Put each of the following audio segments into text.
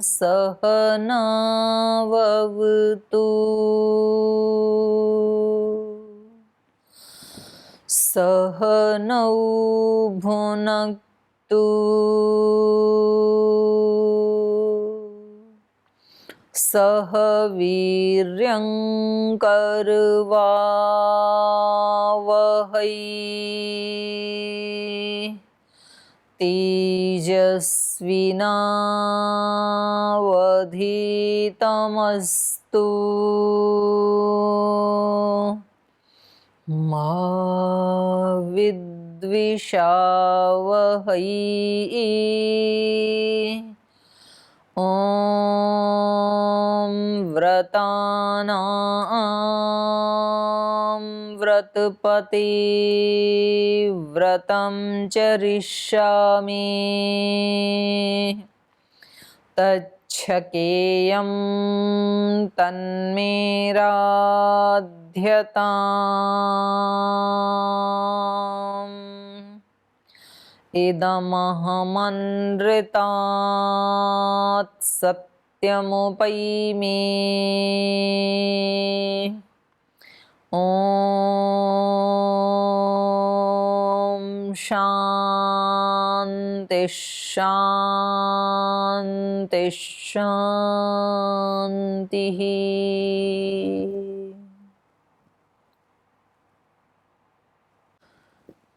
सहनाववतु सहनौ भुनक्तु सह वीर्यं करवावहै तेजस्विनावधीतमस्तु मा विद्विषावहै। ॐ व्रतानां व्रतपते व्रतं चरिष्यामि तच्छकेयं तन्मेराध्यताम् इदमहमनृतात् सत्यमुपैमि। ॐ शान्ति शान्ति शान्तिः।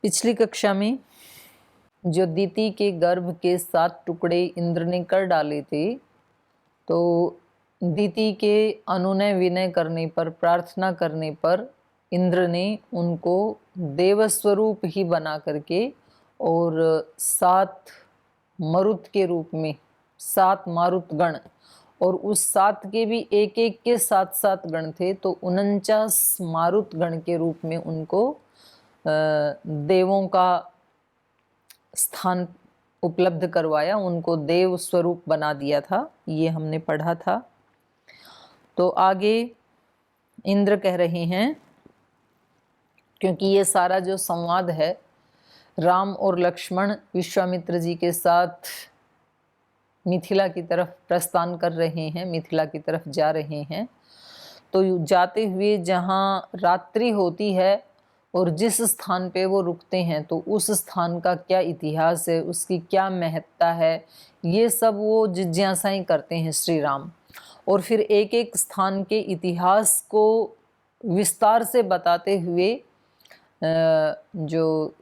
पिछली कक्षा में जो दीति के गर्भ के 7 टुकड़े इंद्र ने कर डाले थे, तो दीति के अनुनय विनय करने पर, प्रार्थना करने पर इंद्र ने उनको देवस्वरूप ही बना करके और 7 मरुत के रूप में 7 मारुत गण, और उस 7 के भी एक एक के 7 गण थे, तो 49 मारुत गण के रूप में उनको देवों का स्थान उपलब्ध करवाया, उनको देव स्वरूप बना दिया था। ये हमने पढ़ा था। तो आगे इंद्र कह रहे हैं, क्योंकि ये सारा जो संवाद है राम और लक्ष्मण विश्वामित्र जी के साथ मिथिला की तरफ प्रस्थान कर रहे हैं, मिथिला की तरफ जा रहे हैं। तो जाते हुए जहाँ रात्रि होती है और जिस स्थान पे वो रुकते हैं, तो उस स्थान का क्या इतिहास है, उसकी क्या महत्ता है, ये सब वो जिज्ञासाएं करते हैं श्री राम। और फिर एक एक स्थान के इतिहास को विस्तार से बताते हुए जो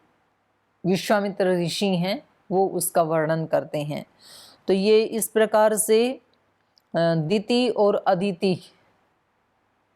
विश्वामित्र ऋषि हैं वो उसका वर्णन करते हैं। तो ये इस प्रकार से दिति और अदिति,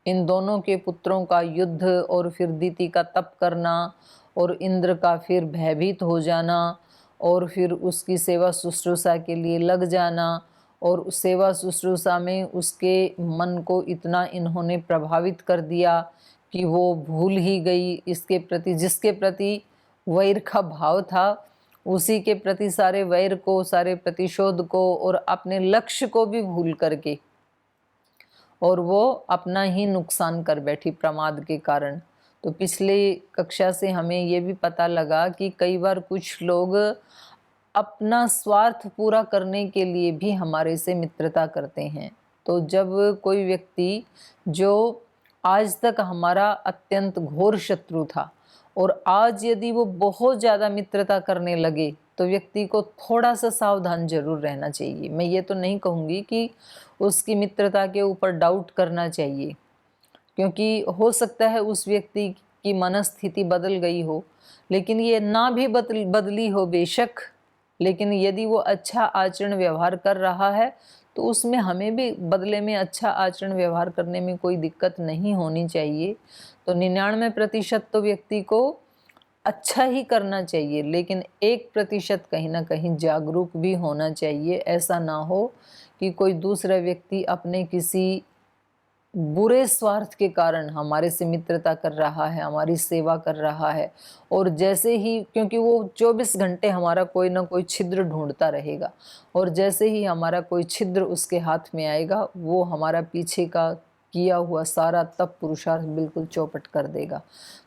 इन दोनों के पुत्रों का युद्ध, और फिर दिति का तप करना, और इंद्र का फिर भयभीत हो जाना, और फिर उसकी सेवा शुश्रूषा के लिए लग जाना, और उस सेवा शुश्रूषा में उसके मन को इतना इन्होंने प्रभावित कर दिया कि वो भूल ही गई इसके प्रति, जिसके प्रति वैर का भाव था उसी के प्रति सारे वैर को, सारे प्रतिशोध को, और अपने लक्ष्य को भी भूल करके, और वो अपना ही नुकसान कर बैठी प्रमाद के कारण। तो पिछले कक्षा से हमें ये भी पता लगा कि कई बार कुछ लोग अपना स्वार्थ पूरा करने के लिए भी हमारे से मित्रता करते हैं। तो जब कोई व्यक्ति जो आज तक हमारा अत्यंत घोर शत्रु था, और आज यदि वो बहुत ज़्यादा मित्रता करने लगे, तो व्यक्ति को थोड़ा सा सावधान जरूर रहना चाहिए। मैं ये तो नहीं कहूँगी कि उसकी मित्रता के ऊपर डाउट करना चाहिए, क्योंकि हो सकता है उस व्यक्ति की मनस्थिति बदल गई हो, लेकिन ये ना भी बदली हो बेशक, लेकिन यदि वो अच्छा आचरण व्यवहार कर रहा है तो उसमें हमें भी बदले में अच्छा आचरण व्यवहार करने में कोई दिक्कत नहीं होनी चाहिए। तो 99% तो व्यक्ति को अच्छा ही करना चाहिए, लेकिन 1% कहीं ना कहीं जागरूक भी होना चाहिए। ऐसा ना हो कि कोई दूसरा व्यक्ति अपने किसी बुरे स्वार्थ के कारण हमारे से मित्रता कर रहा है, हमारी सेवा कर रहा है, और जैसे ही, क्योंकि वो 24 घंटे हमारा कोई ना कोई छिद्र ढूंढता रहेगा, और जैसे ही हमारा कोई छिद्र उसके हाथ में आएगा, वो हमारा पीछे का किया हुआ सारा तप पुरुषार्थ बिल्कुल चौपट कर देगा।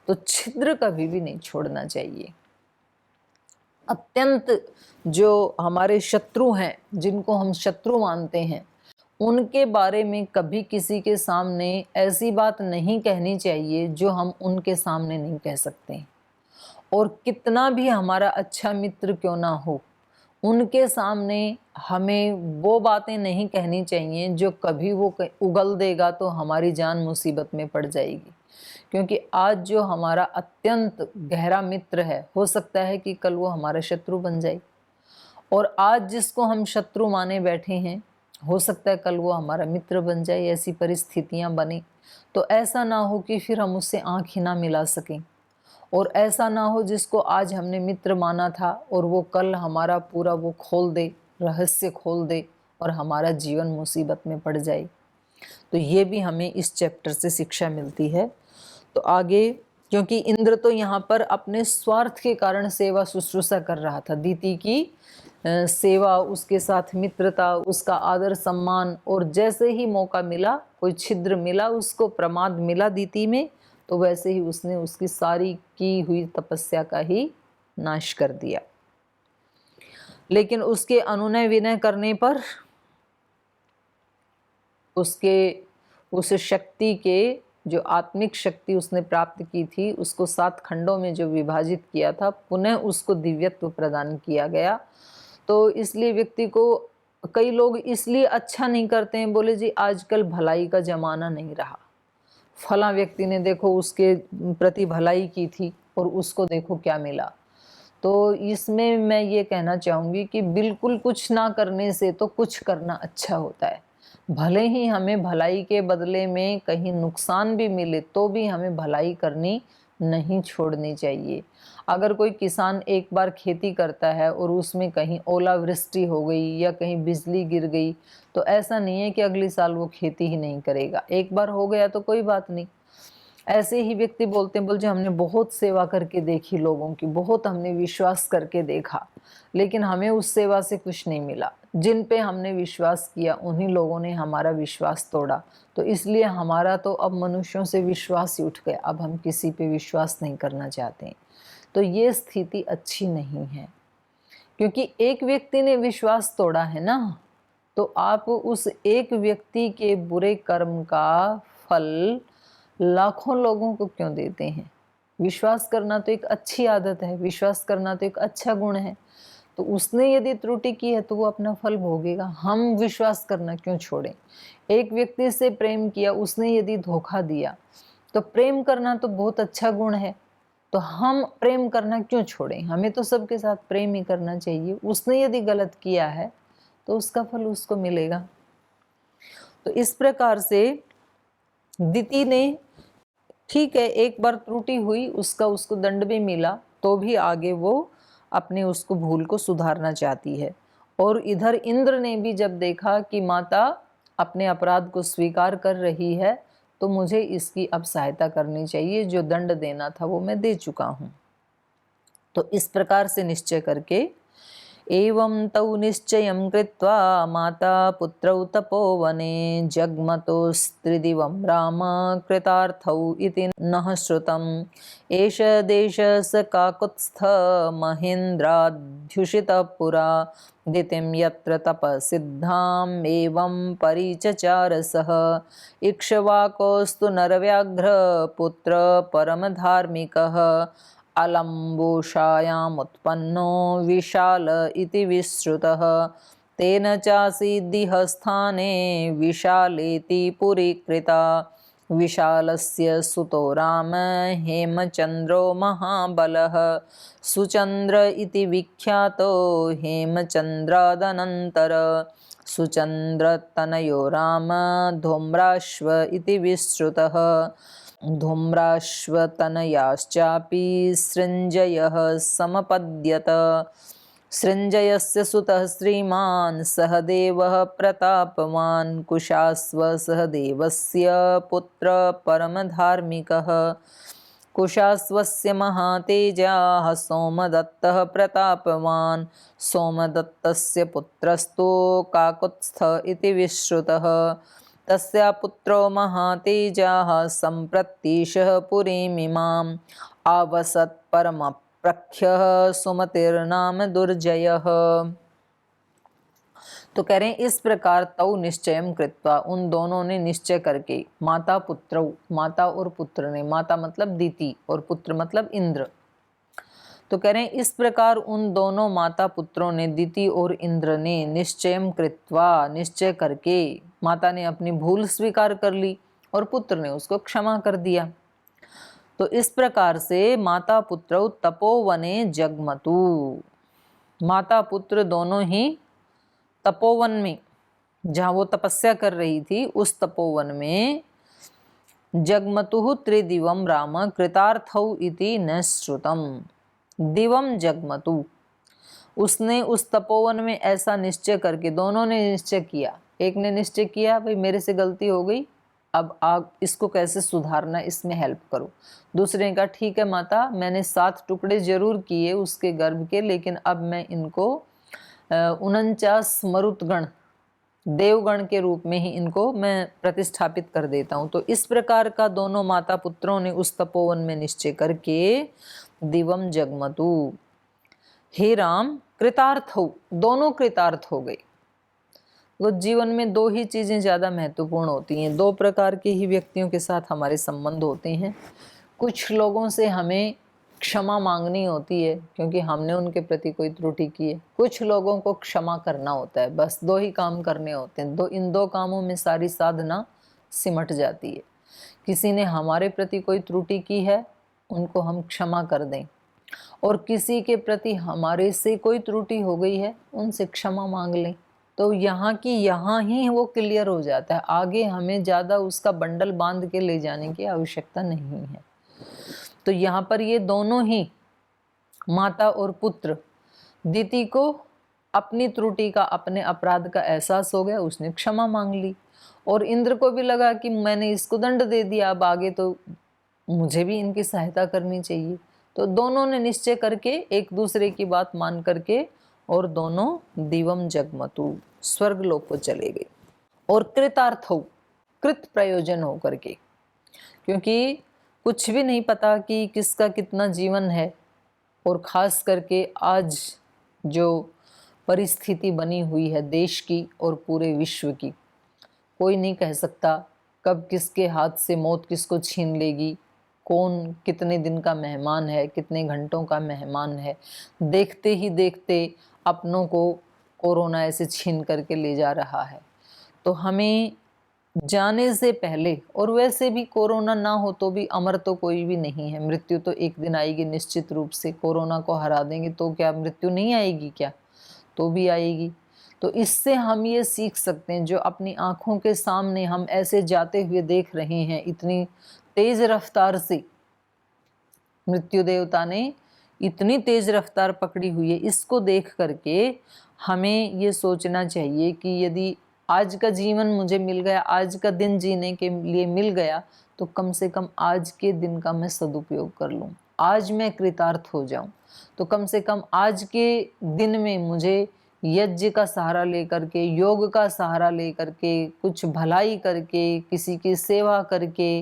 तो छिद्र कभी भी नहीं छोड़ना चाहिए। अत्यंत जो हमारे शत्रु हैं, जिनको हम शत्रु मानते हैं, उनके बारे में कभी किसी के सामने ऐसी बात नहीं कहनी चाहिए जो हम उनके सामने नहीं कह सकते। और कितना भी हमारा अच्छा मित्र क्यों ना हो, उनके सामने हमें वो बातें नहीं कहनी चाहिए जो कभी वो उगल देगा तो हमारी जान मुसीबत में पड़ जाएगी। क्योंकि आज जो हमारा अत्यंत गहरा मित्र है, हो सकता है कि कल वो हमारा शत्रु बन जाए। और आज जिसको हम शत्रु माने बैठे हैं, हो सकता है कल वो हमारा मित्र बन जाए। ऐसी परिस्थितियां बने तो ऐसा ना हो कि फिर हम उससे आंख ही ना मिला सकें। और ऐसा ना हो जिसको आज हमने मित्र माना था और वो कल हमारा पूरा वो खोल दे, रहस्य खोल दे और हमारा जीवन मुसीबत में पड़ जाए। तो ये भी हमें इस चैप्टर से शिक्षा मिलती है। तो आगे, क्योंकि इंद्र तो यहाँ पर अपने स्वार्थ के कारण सेवा शुश्रूषा कर रहा था, दीति की सेवा, उसके साथ मित्रता, उसका आदर सम्मान, और जैसे ही मौका मिला, कोई छिद्र मिला, उसको प्रमाद मिला दीति में, तो वैसे ही उसने उसकी सारी की हुई तपस्या का ही नाश कर दिया। लेकिन उसके अनुनय विनय करने पर उसके उस शक्ति के, जो आत्मिक शक्ति उसने प्राप्त की थी, उसको 7 खंडों में जो विभाजित किया था, पुनः उसको दिव्यत्व प्रदान किया गया। तो इसलिए व्यक्ति को, कई लोग इसलिए अच्छा नहीं करते हैं, बोले जी आजकल भलाई का जमाना नहीं रहा, फला व्यक्ति ने देखो उसके प्रति भलाई की थी और उसको देखो क्या मिला। तो इसमें मैं ये कहना चाहूँगी कि बिल्कुल कुछ ना करने से तो कुछ करना अच्छा होता है। भले ही हमें भलाई के बदले में कहीं नुकसान भी मिले तो भी हमें भलाई करनी नहीं छोड़नी चाहिए। अगर कोई किसान एक बार खेती करता है और उसमें कहीं ओलावृष्टि हो गई या कहीं बिजली गिर गई, तो ऐसा नहीं है कि अगली साल वो खेती ही नहीं करेगा। एक बार हो गया तो कोई बात नहीं। ऐसे ही व्यक्ति बोलते हैं, बोलते हमने बहुत सेवा करके देखी लोगों की, बहुत हमने विश्वास करके देखा, लेकिन हमें उस सेवा से कुछ नहीं मिला। जिन पे हमने विश्वास किया उन्हीं लोगों ने हमारा विश्वास तोड़ा। तो इसलिए हमारा तो अब मनुष्यों से विश्वास ही उठ गया, अब हम किसी पे विश्वास नहीं करना चाहते। तो ये स्थिति अच्छी नहीं है, क्योंकि एक व्यक्ति ने विश्वास तोड़ा है ना, तो आप उस एक व्यक्ति के बुरे कर्म का फल लाखों लोगों को क्यों देते हैं। विश्वास करना तो एक अच्छी आदत है, विश्वास करना तो एक अच्छा गुण है। तो उसने यदि त्रुटि की है तो वो अपना फल भोगेगा। हम विश्वास करना क्यों छोड़ें। एक व्यक्ति से प्रेम किया, उसने यदि धोखा दिया, तो प्रेम करना तो बहुत अच्छा गुण है, तो हम प्रेम करना क्यों छोड़ें। हमें तो सबके साथ प्रेम ही करना चाहिए। उसने यदि गलत किया है तो उसका फल उसको मिलेगा। तो इस प्रकार से दिति ने, ठीक है, एक बार त्रुटि हुई, उसका उसको दंड भी मिला, तो भी आगे वो अपने उसको भूल को सुधारना चाहती है। और इधर इंद्र ने भी जब देखा कि माता अपने अपराध को स्वीकार कर रही है, तो मुझे इसकी अब सहायता करनी चाहिए, जो दंड देना था वो मैं दे चुका हूँ। तो इस प्रकार से निश्चय करके, एवं तौ निश्चयं कृत्वा माता पुत्रौ तपोवने जग्मतोस्त्रिदिवं राम कृतार्थौ इति नः श्रुतम्। एष देशः स काकुत्स्थ महेन्द्राध्युषितः पुरा दितिं यत्र तपसिद्धाम् एवं परिचचार सः। इक्ष्वाकोस्तु नरव्याघ्र पुत्र परमधार्मिकः अलम्बुषायामुत्पन्नो विशाल इति विश्रुतः। तेन चासीद्दिह स्थाने विशालेति पुरीकृता। विशालस्य सुतो राम हेमचन्द्रो महाबलः। सुचन्द्र इति विख्यातो हेमचन्द्रादनन्तर। सुचन्द्रतनयो राम धूम्राश्व इति विश्रुतः। धूम्राश्वतनयाश्चापि सृञ्जयः समपद्यत। सृञ्जयस्य सुतः श्रीमान् सहदेवः प्रतापवान्। कुशाश्व सहदेवस्य पुत्र परमधार्मिकः। कुशाश्वस्य महातेजाः सोमदत्तः प्रतापवान्। सोमदत्तस्य पुत्रस्तु काकुत्स्थ इति विश्रुतः। तस्य पुत्रो महातेजाः सम्प्रत्तिशः पुरीमिमाम् आवसत् प्रख्यः सुमतिर्नाम दुर्जयः। तो कह रहे हैं इस प्रकार तौ निश्चयम कृत्वा, उन दोनों ने निश्चय करके, माता पुत्रौ, माता और पुत्र ने, माता मतलब दीति और पुत्र मतलब इंद्र। तो कह रहे हैं इस प्रकार उन दोनों माता पुत्रों ने, दीति और इंद्र ने, निश्चयम कृत्वा, निश्चय करके, माता ने अपनी भूल स्वीकार कर ली और पुत्र ने उसको क्षमा कर दिया। तो इस प्रकार से माता पुत्रौ तपोवने जगमतु, माता पुत्र दोनों ही तपोवन में, जहाँ वो तपस्या कर रही थी उस तपोवन में, जगमतुः त्रिदिवम राम कृतार्थौ इति न श्रुतम। दिवम जगमतु, उसने उस तपोवन में ऐसा निश्चय करके, दोनों ने निश्चय किया, एक ने निश्चय किया भाई मेरे से गलती हो गई, अब आप इसको कैसे सुधारना, इसमें हेल्प करो। दूसरे ने कहा ठीक है माता, मैंने 7 टुकड़े जरूर किए उसके गर्भ के, लेकिन अब मैं इनको 49 मरुतगण, देवगण के रूप में ही इनको मैं प्रतिष्ठापित कर देता हूँ। तो इस प्रकार का दोनों माता पुत्रों ने उस तपोवन में निश्चय करके दिवम जगमतु, हे राम कृतार्थ हो, दोनों कृतार्थ हो गए। वो जीवन में 2 ही चीज़ें ज़्यादा महत्वपूर्ण होती हैं, 2 प्रकार के ही व्यक्तियों के साथ हमारे संबंध होते हैं। कुछ लोगों से हमें क्षमा मांगनी होती है क्योंकि हमने उनके प्रति कोई त्रुटि की है, कुछ लोगों को क्षमा करना होता है। बस 2 ही काम करने होते हैं, इन 2 कामों में सारी साधना सिमट जाती है। किसी ने हमारे प्रति कोई त्रुटि की है, उनको हम क्षमा कर दें, और किसी के प्रति हमारे से कोई त्रुटि हो गई है, उनसे क्षमा मांग लें। तो यहाँ की यहाँ ही वो क्लियर हो जाता है, आगे हमें ज़्यादा उसका बंडल बांध के ले जाने की आवश्यकता नहीं है। तो यहाँ पर ये दोनों ही माता और पुत्र, दीति को अपनी त्रुटि का, अपने अपराध का एहसास हो गया, उसने क्षमा मांग ली, और इंद्र को भी लगा कि मैंने इसको दंड दे दिया, अब आगे तो मुझे भी इनकी सहायता करनी चाहिए। तो दोनों ने निश्चय करके एक दूसरे की बात मान करके, और दोनों दिवम जगमतु, स्वर्ग लोक को चले गए। और कृतार्थ हो, कृत प्रयोजन हो करके, क्योंकि कुछ भी नहीं पता कि किसका कितना जीवन है, और खास करके आज जो परिस्थिति बनी हुई है देश की और पूरे विश्व की, कोई नहीं कह सकता कब किसके हाथ से मौत किसको छीन लेगी, कौन कितने दिन का मेहमान है, कितने घंटों का मेहमान है। देखते ही देखते अपनों को कोरोना ऐसे छीन करके ले जा रहा है। तो हमें जाने से पहले, और वैसे भी कोरोना ना हो तो भी अमर तो कोई भी नहीं है, मृत्यु तो एक दिन आएगी निश्चित रूप से। कोरोना को हरा देंगे तो क्या मृत्यु नहीं आएगी क्या? तो भी आएगी। तो इससे हम ये सीख सकते हैं, जो अपनी आंखों के सामने हम ऐसे जाते हुए देख रहे हैं, इतनी तेज रफ्तार से मृत्यु देवता ने इतनी तेज रफ्तार पकड़ी हुई है, इसको देख करके हमें ये सोचना चाहिए कि यदि आज का जीवन मुझे मिल गया, आज का दिन जीने के लिए मिल गया, तो कम से कम आज के दिन का मैं सदुपयोग कर लूं, आज मैं कृतार्थ हो जाऊं। तो कम से कम आज के दिन में मुझे यज्ञ का सहारा लेकर के, योग का सहारा लेकर के, कुछ भलाई करके, किसी की सेवा करके,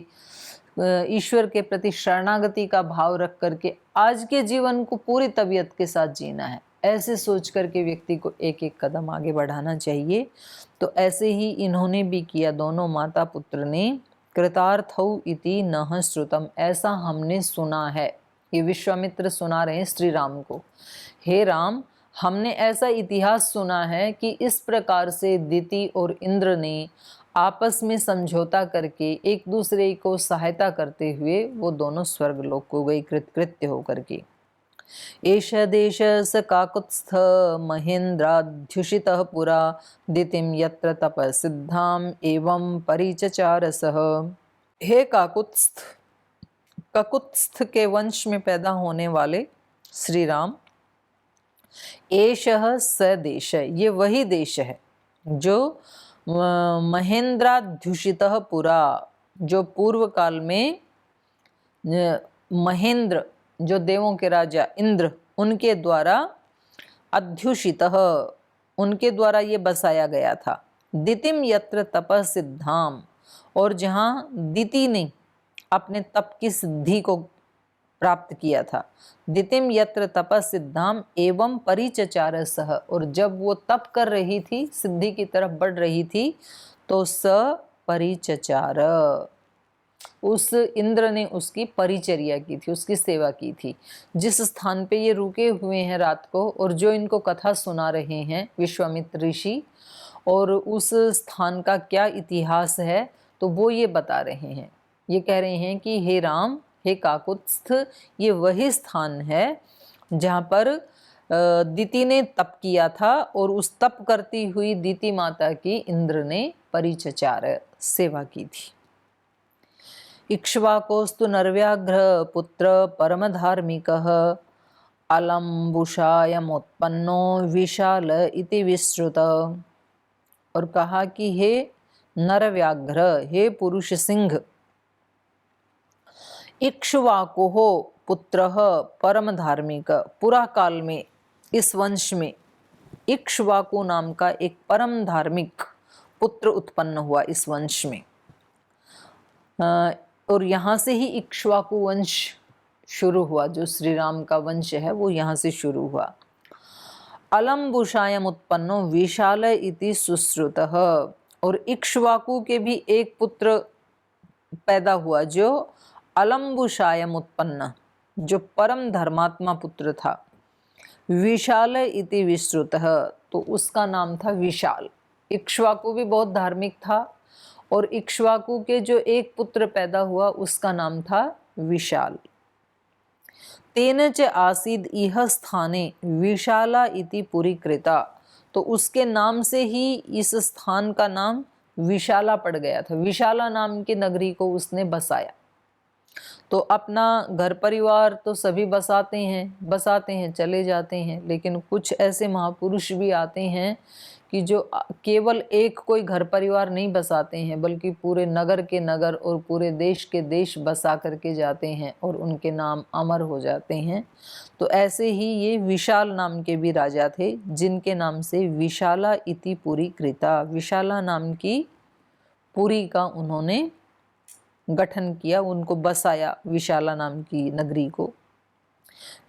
ईश्वर के प्रति शरणागति का भाव रख करके आज के जीवन को पूरी तबीयत के साथ जीना है। ऐसे सोच करके व्यक्ति को एक एक कदम आगे बढ़ाना चाहिए। तो ऐसे ही इन्होंने भी किया, दोनों माता पुत्र ने। कृतार्थौ इति नः श्रुतम, ऐसा हमने सुना है। ये विश्वामित्र सुना रहे हैं श्री राम को, हे राम, हमने ऐसा इतिहास सुना है कि इस प्रकार से दिति और इंद्र ने आपस में समझौता करके एक दूसरे को सहायता करते हुए वो दोनों स्वर्गलोक को गए कृतकृत्य होकर के। एष देश स काकुत्स्थ महेन्द्राध्युषितः पुरा दितिम यत्र तपसिद्धाम एवं परिचचारसः। हे काकुत्स्थ, ककुत्स्थ के वंश में पैदा होने वाले श्री राम, एषः स देश, ये वही देश है जो महेन्द्राध्युषितः पुरा, जो पूर्व काल में महेंद्र, जो देवों के राजा इंद्र, उनके द्वारा अध्युषितः, उनके द्वारा ये बसाया गया था। दितिम यत्र तपः सिद्धाम, और जहाँ दिति ने अपने तप की सिद्धि को प्राप्त किया था। दितिम यत्र तपसिद्धाम एवं परिचचार सह, और जब वो तप कर रही थी, सिद्धि की तरफ बढ़ रही थी, तो स परिचचार, उस इंद्र ने उसकी परिचर्या की थी, उसकी सेवा की थी। जिस स्थान पे ये रुके हुए हैं रात को और जो इनको कथा सुना रहे हैं विश्वामित्र ऋषि, और उस स्थान का क्या इतिहास है, तो वो ये बता रहे हैं। ये कह रहे हैं कि हे राम, हे काकुत्स्थ, ये वही स्थान है जहाँ पर दिति ने तप किया था, और उस तप करती हुई दिति माता की इंद्र ने परिचचार सेवा की थी। इक्ष्वाकोस्तु नरव्याघ्र पुत्र परम धार्मिकः अलम्बुषायमुत्पन्नो विशाल इति विश्रुत। और कहा कि हे नरव्याघ्र, हे पुरुष सिंह, इक्ष्वाकुः पुत्रः परम धार्मिक, पुरा काल में इस वंश में इक्ष्वाकु नाम का एक परम धार्मिक पुत्र उत्पन्न हुआ इस वंश में। और यहाँ से ही इक्ष्वाकु वंश शुरू हुआ, जो श्री राम का वंश है वो यहाँ से शुरू हुआ। अलम्बुषायम उत्पन्नो विशाल इति सुश्रुतः, और इक्ष्वाकु के भी एक पुत्र पैदा हुआ जो अलम्बुषायम उत्पन्न, जो परम धर्मात्मा पुत्र था। विशाल इति विश्रुतः, तो उसका नाम था विशाल। इक्ष्वाकु भी बहुत धार्मिक था, और इक्ष्वाकु के जो एक पुत्र पैदा हुआ उसका नाम था विशाल। तेन च आसीद इह स्थाने विशाला इति पुरी कृता, तो उसके नाम से ही इस स्थान का नाम विशाला पड़ गया था। विशाला नाम की नगरी को उसने बसाया। तो अपना घर परिवार तो सभी बसाते हैं, चले जाते हैं, लेकिन कुछ ऐसे महापुरुष भी आते हैं कि जो केवल एक कोई घर परिवार नहीं बसाते हैं, बल्कि पूरे नगर के नगर और पूरे देश के देश बसा करके जाते हैं, और उनके नाम अमर हो जाते हैं। तो ऐसे ही ये विशाल नाम के भी राजा थे, जिनके नाम से विशाला इति पुरी कृता, विशाला नाम की पुरी का उन्होंने गठन किया, उनको बसाया विशाला नाम की नगरी को।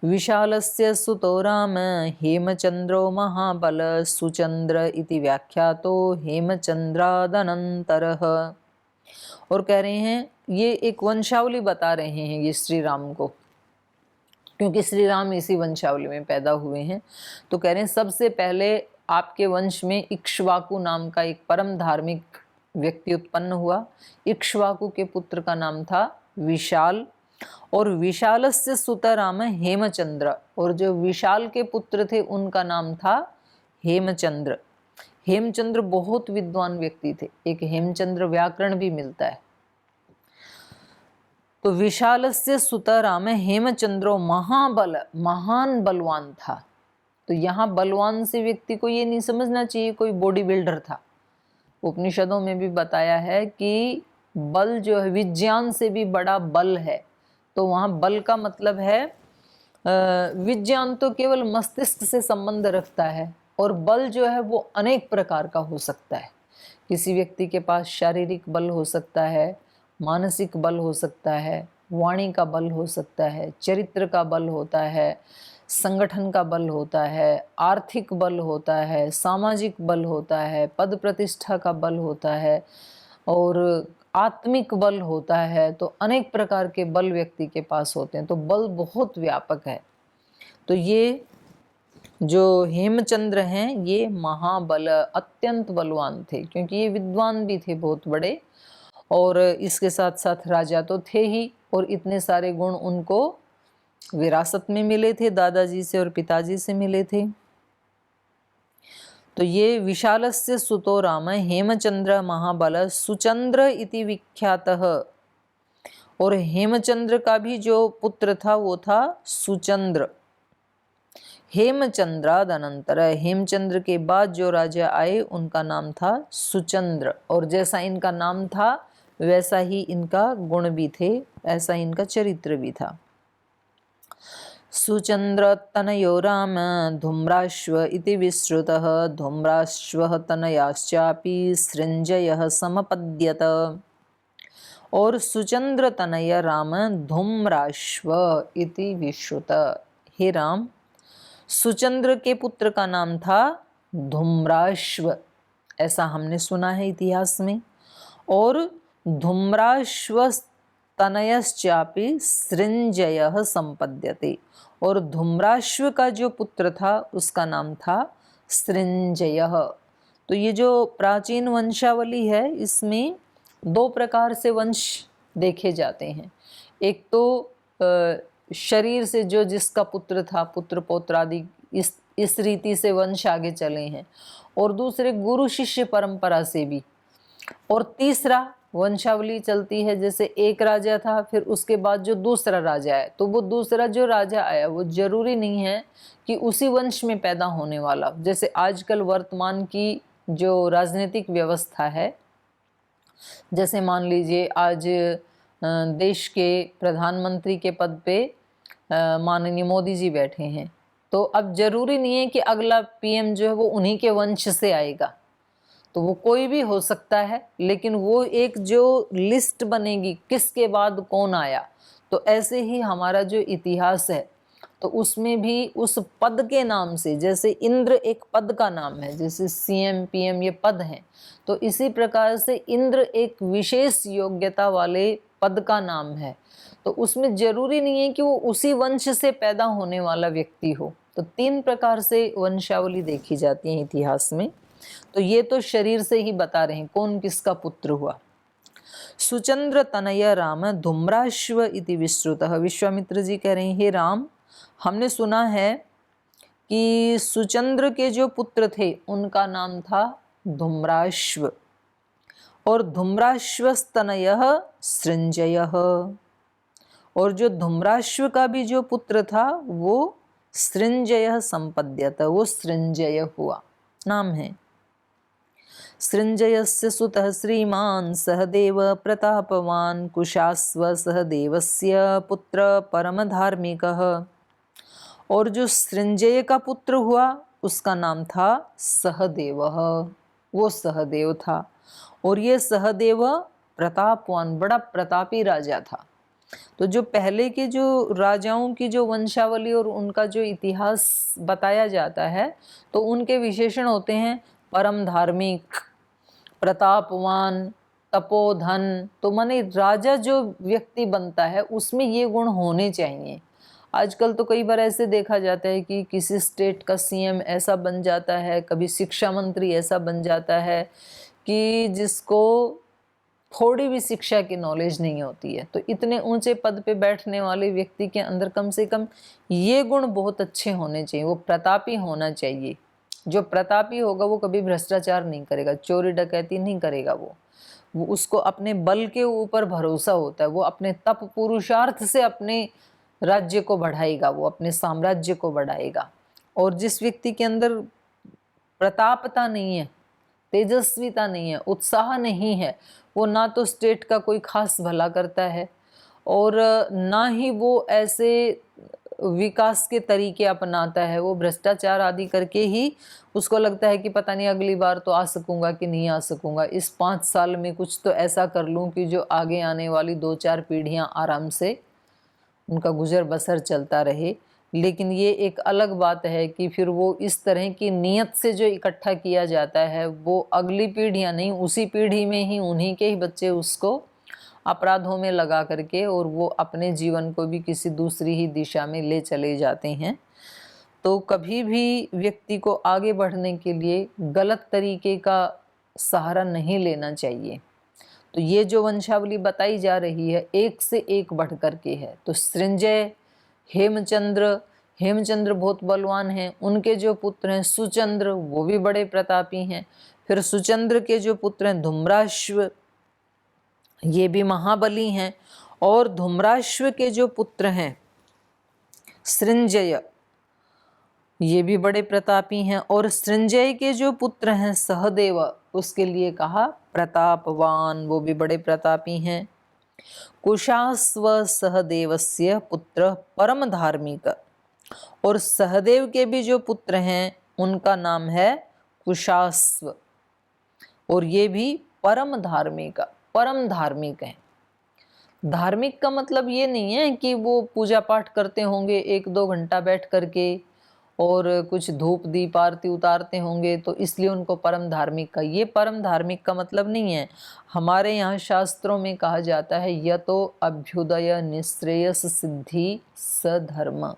विशालस्य सुतो राम हेमचंद्रो महाबल सुचंद्र इति व्याख्यातो हेमचंद्रादनंतरः। और कह रहे हैं ये एक वंशावली बता रहे हैं ये श्री राम को, क्योंकि श्री राम इसी वंशावली में पैदा हुए हैं। तो कह रहे हैं सबसे पहले आपके वंश में इक्ष्वाकु नाम का एक परम धार्मिक व्यक्ति उत्पन्न हुआ। इक्ष्वाकु के पुत्र का नाम था विशाल, और विशालस्य सुत राम हेमचंद्र, और जो विशाल के पुत्र थे उनका नाम था हेमचंद्र। हेमचंद्र बहुत विद्वान व्यक्ति थे, एक हेमचंद्र व्याकरण भी मिलता है। तो विशालस्य सुत राम हेमचंद्रो महाबल, महान बलवान था। तो यहाँ बलवान से व्यक्ति को ये नहीं समझना चाहिए कोई बॉडी बिल्डर था। उपनिषदों में भी बताया है कि बल जो है विज्ञान से भी बड़ा बल है। तो वहाँ बल का मतलब है विज्ञान तो केवल मस्तिष्क से संबंध रखता है, और बल जो है वो अनेक प्रकार का हो सकता है। किसी व्यक्ति के पास शारीरिक बल हो सकता है, मानसिक बल हो सकता है, वाणी का बल हो सकता है, चरित्र का बल होता है, संगठन का बल होता है, आर्थिक बल होता है, सामाजिक बल होता है, पद प्रतिष्ठा का बल होता है, और आत्मिक बल होता है। तो अनेक प्रकार के बल व्यक्ति के पास होते हैं। तो बल बहुत व्यापक है। तो ये जो हेमचंद्र हैं ये महाबल, अत्यंत बलवान थे, क्योंकि ये विद्वान भी थे बहुत बड़े, और इसके साथ साथ राजा तो थे ही, और इतने सारे गुण उनको विरासत में मिले थे, दादाजी से और पिताजी से मिले थे। तो ये विशालस्य सुतो राम हेमचंद्र महाबल सुचंद्र इति विख्यातः, और हेमचंद्र का भी जो पुत्र था वो था सुचंद्र। हेमचंद्रादनंतर, हेमचंद्र के बाद जो राजा आए उनका नाम था सुचंद्र, और जैसा इनका नाम था वैसा ही इनका गुण भी थे, ऐसा इनका चरित्र भी था। सुचंद्र तनयो राम धूम्राश्व इति विश्रुतः, धूम्राश्वः तनयाश्चापि सृञ्जयः समपद्यत। और सुचंद्र तनय राम धूम्राश्व इति विश्रुत। हे राम, सुचंद्र के पुत्र का नाम था धूम्राश्व, ऐसा हमने सुना है इतिहास में। और धूम्राश्व तनयश्चापि सृंजयः संपद्यते, और धूम्राश्व का जो पुत्र था उसका नाम था सृंजयः। तो ये जो प्राचीन वंशावली है इसमें दो प्रकार से वंश देखे जाते हैं। एक तो शरीर से जो जिसका पुत्र था, पुत्र पौत्र आदि, इस रीति से वंश आगे चले हैं, और दूसरे गुरु शिष्य परंपरा से भी। और तीसरा वंशावली चलती है जैसे एक राजा था, फिर उसके बाद जो दूसरा राजा आया, तो वो दूसरा जो राजा आया वो जरूरी नहीं है कि उसी वंश में पैदा होने वाला। जैसे आजकल वर्तमान की जो राजनीतिक व्यवस्था है, जैसे मान लीजिए आज देश के प्रधानमंत्री के पद पे माननीय मोदी जी बैठे हैं, तो अब जरूरी नहीं है कि अगला पीएम जो है वो उन्हीं के वंश से आएगा, तो वो कोई भी हो सकता है। लेकिन वो एक जो लिस्ट बनेगी किसके बाद कौन आया, तो ऐसे ही हमारा जो इतिहास है तो उसमें भी उस पद के नाम से, जैसे इंद्र एक पद का नाम है, जैसे सीएम पीएम ये पद हैं, तो इसी प्रकार से इंद्र एक विशेष योग्यता वाले पद का नाम है। तो उसमें जरूरी नहीं है कि वो उसी वंश से पैदा होने वाला व्यक्ति हो। तो तीन प्रकार से वंशावली देखी जाती है इतिहास में। तो ये तो शरीर से ही बता रहे हैं कौन किसका पुत्र हुआ। सुचंद्र तनय राम धूम्राश्व इति विश्रुतः। विश्वामित्र जी कह रहे हैं, हे राम, हमने सुना है कि सुचंद्र के जो पुत्र थे उनका नाम था धूम्राश्व, और धूम्राश्वस्तनयः सृंजयः, और जो धूम्राश्व का भी जो पुत्र था वो सृंजयः संपद्यत, वो सृंजय हुआ, नाम है। सृंजयस्य सुतः श्रीमान् सहदेव प्रतापवान् कुशास्व सहदेवस्य पुत्र परम धार्मिकः। और जो सृंजय का पुत्र हुआ उसका नाम था सहदेवः, वो सहदेव था। और ये सहदेव प्रतापवान, बड़ा प्रतापी राजा था। तो जो पहले के जो राजाओं की जो वंशावली और उनका जो इतिहास बताया जाता है तो उनके विशेषण होते हैं परम धार्मिक, प्रतापवान, तपोधन। तो माने राजा जो व्यक्ति बनता है उसमें ये गुण होने चाहिए। आजकल तो कई बार ऐसे देखा जाता है कि किसी स्टेट का सीएम ऐसा बन जाता है, कभी शिक्षा मंत्री ऐसा बन जाता है कि जिसको थोड़ी भी शिक्षा की नॉलेज नहीं होती है। तो इतने ऊंचे पद पे बैठने वाले व्यक्ति के अंदर कम से कम ये गुण बहुत अच्छे होने चाहिए, वो प्रतापी होना चाहिए। जो प्रतापी होगा वो कभी भ्रष्टाचार नहीं करेगा, चोरी डकैती नहीं करेगा, वो उसको अपने बल के ऊपर भरोसा होता है, वो अपने तप पुरुषार्थ से अपने राज्य को बढ़ाएगा, वो अपने साम्राज्य को बढ़ाएगा। और जिस व्यक्ति के अंदर प्रतापता नहीं है, तेजस्विता नहीं है, उत्साह नहीं है, वो ना तो स्टेट का कोई खास भला करता है और ना ही वो ऐसे विकास के तरीके अपनाता है। वो भ्रष्टाचार आदि करके ही उसको लगता है कि पता नहीं अगली बार तो आ सकूंगा कि नहीं आ सकूंगा, इस 5 साल में कुछ तो ऐसा कर लूं कि जो आगे आने वाली 2-4 पीढ़ियां आराम से उनका गुजर बसर चलता रहे। लेकिन ये एक अलग बात है कि फिर वो इस तरह की नीयत से जो इकट्ठा किया जाता है वो अगली पीढ़ियां नहीं, उसी पीढ़ी में ही उन्हीं के ही बच्चे उसको अपराधों में लगा करके और वो अपने जीवन को भी किसी दूसरी ही दिशा में ले चले जाते हैं। तो कभी भी व्यक्ति को आगे बढ़ने के लिए गलत तरीके का सहारा नहीं लेना चाहिए। तो ये जो वंशावली बताई जा रही है एक से एक बढ़ करके है। तो सृंजय, हेमचंद्र बहुत बलवान हैं, उनके जो पुत्र हैं सुचंद्र वो भी बड़े प्रतापी हैं। फिर सुचंद्र के जो पुत्र हैं धूम्राश्व ये भी महाबली हैं, और धूम्राश्व के जो पुत्र हैं सृंजय ये भी बड़े प्रतापी हैं, और सृंजय के जो पुत्र हैं सहदेव उसके लिए कहा प्रतापवान, वो भी बड़े प्रतापी हैं। कुशास्व सहदेवस्य पुत्र परम धार्मिक, और सहदेव के भी जो पुत्र हैं उनका नाम है कुशास्व, और ये भी परम धार्मिक हैं। धार्मिक का मतलब ये नहीं है कि वो पूजा पाठ करते होंगे 1-2 घंटा बैठ करके और कुछ धूप दीप आरती उतारते होंगे तो इसलिए उनको परम धार्मिक का, ये परम धार्मिक का मतलब नहीं है। हमारे यहाँ शास्त्रों में कहा जाता है यतो अभ्युदय निःश्रेयस सिद्धि सधर्म,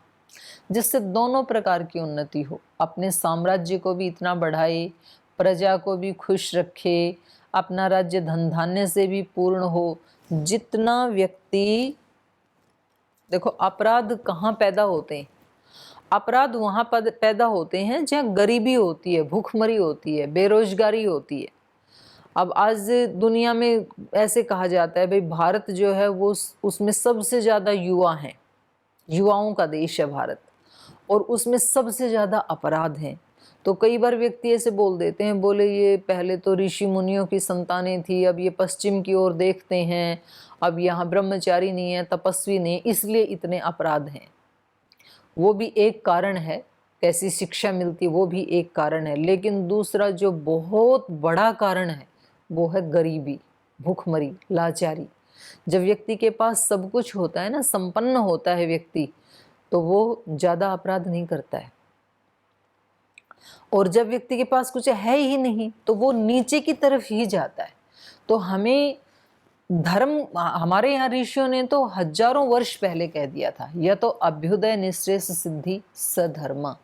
जिससे दोनों प्रकार की उन्नति हो, अपने साम्राज्य को भी इतना बढ़ाए, प्रजा को भी खुश रखे, अपना राज्य धन धान्य से भी पूर्ण हो। जितना व्यक्ति, देखो अपराध कहाँ पैदा होते हैं? अपराध वहाँ पैदा होते हैं जहाँ गरीबी होती है, भूखमरी होती है, बेरोजगारी होती है। अब आज दुनिया में ऐसे कहा जाता है भाई भारत जो है वो उसमें सबसे ज़्यादा युवा हैं, युवाओं का देश है भारत, और उसमें सबसे ज़्यादा अपराध हैं। तो कई बार व्यक्ति ऐसे बोल देते हैं, बोले ये पहले तो ऋषि मुनियों की संतानें थी, अब ये पश्चिम की ओर देखते हैं, अब यहाँ ब्रह्मचारी नहीं है, तपस्वी नहीं, इसलिए इतने अपराध हैं। वो भी एक कारण है, कैसी शिक्षा मिलती वो भी एक कारण है, लेकिन दूसरा जो बहुत बड़ा कारण है वो है गरीबी, भूखमरी, लाचारी। जब व्यक्ति के पास सब कुछ होता है ना, संपन्न होता है व्यक्ति, तो वो ज़्यादा अपराध नहीं करता है। और जब व्यक्ति के पास कुछ है ही नहीं तो वो नीचे की तरफ ही जाता है। तो हमें धर्म, हमारे यहाँ ऋषियों ने तो हजारों वर्ष पहले कह दिया था, यह तो अभ्युदय निःश्रेयस सिद्धि सधर्म।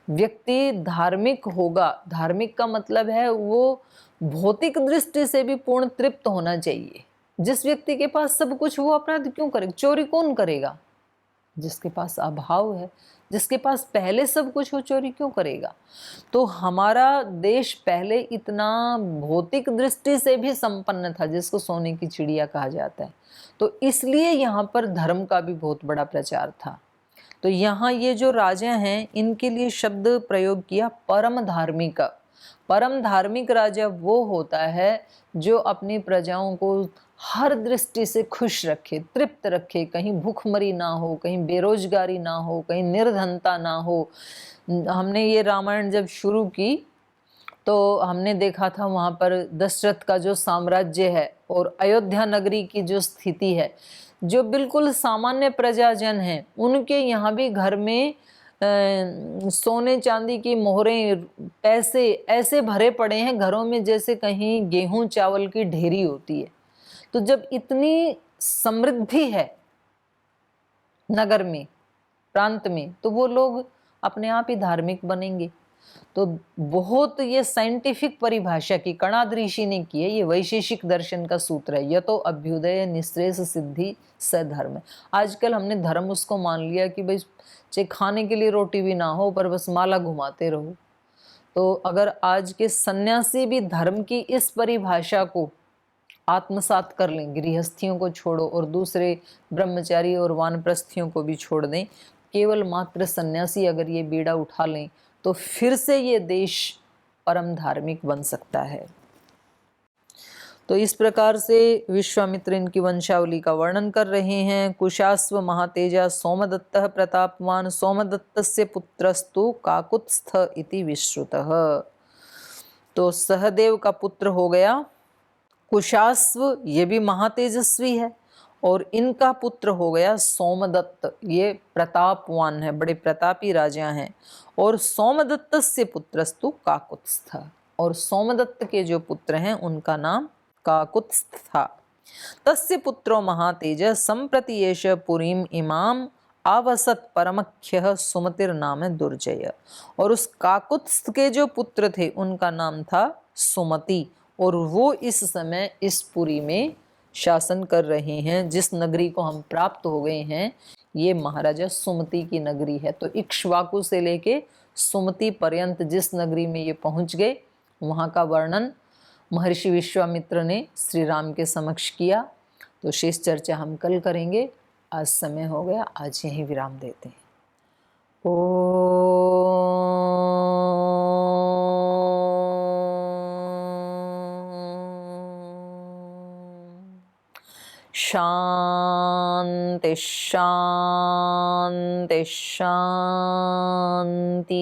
व्यक्ति धार्मिक होगा, धार्मिक का मतलब है वो भौतिक दृष्टि से भी पूर्ण तृप्त होना चाहिए। जिस व्यक्ति के पास सब कुछ, वो अपराध क्यों करेगा? चोरी कौन करेगा? जिसके पास अभाव है, जिसके पास पहले सब कुछ हो, चोरी क्यों करेगा? तो हमारा देश पहले इतना भौतिक दृष्टि से भी संपन्न था, जिसको सोने की चिड़िया कहा जाता है। तो इसलिए यहाँ पर धर्म का भी बहुत बड़ा प्रचार था। तो यहाँ ये जो राजा हैं, इनके लिए शब्द प्रयोग किया परम धार्मिक। परम धार्मिक राजा वो होता है जो अपनी प्रजाओं को हर दृष्टि से खुश रखे, तृप्त रखे, कहीं भूखमरी ना हो, कहीं बेरोजगारी ना हो, कहीं निर्धनता ना हो। हमने ये रामायण जब शुरू की तो हमने देखा था वहाँ पर दशरथ का जो साम्राज्य है और अयोध्या नगरी की जो स्थिति है, जो बिल्कुल सामान्य प्रजाजन हैं, उनके यहाँ भी घर में सोने चांदी की मोहरें, पैसे ऐसे भरे पड़े हैं घरों में जैसे कहीं गेहूं चावल की ढेरी होती है। तो जब इतनी समृद्धि है नगर में, प्रांत में, तो वो लोग अपने आप ही धार्मिक बनेंगे। तो बहुत ये साइंटिफिक परिभाषा की कणाद ऋषि ने की है, ये वैशेषिक दर्शन का सूत्र है, यह तो अभ्युदय निःश्रेयस सिद्धि सधर्म। आजकल हमने धर्म उसको मान लिया कि भाई चाहे खाने के लिए रोटी भी ना हो पर बस माला घुमाते रहो। तो अगर आज के सन्यासी भी धर्म की इस परिभाषा को आत्मसात कर लें, गृहस्थियों को छोड़ो और दूसरे ब्रह्मचारी और वानप्रस्थियों को भी छोड़ दें, केवल मात्र सन्यासी अगर ये बीड़ा उठा लें तो फिर से ये देश परम धार्मिक बन सकता है। तो इस प्रकार से विश्वामित्र इनकी वंशावली का वर्णन कर रहे हैं। कुशास्व महातेजा सोमदत्तः प्रतापवान सोमदत्तस्य पुत्रस्तु काकुत्स्थ इति विश्रुतः। तो सहदेव का पुत्र हो गया कुशास्व, ये भी महातेजस्वी है, और इनका पुत्र हो गया सोमदत्त, ये प्रतापवान है, बड़े प्रतापी राजा हैं। और सोमदत्त से पुत्रस्तु काकुत्स्थ, और सोमदत्त के जो पुत्र हैं उनका नाम काकुत्स्थ था। तस्य पुत्रो महातेज संप्रति एष पुरीम इमाम आवसत परमख्यः सुमतिर नाम दुर्जय। और उस काकुत्स्थ के जो पुत्र थे उनका नाम था सुमति, और वो इस समय इस पुरी में शासन कर रहे हैं। जिस नगरी को हम प्राप्त हो गए हैं ये महाराजा सुमति की नगरी है। तो इक्ष्वाकु से लेके सुमति पर्यंत जिस नगरी में ये पहुंच गए, वहाँ का वर्णन महर्षि विश्वामित्र ने श्री राम के समक्ष किया। तो शेष चर्चा हम कल करेंगे। आज समय हो गया, आज यहीं विराम देते हैं। शांति शांति शांति।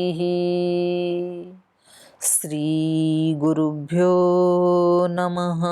श्री गुरुभ्यो नमः।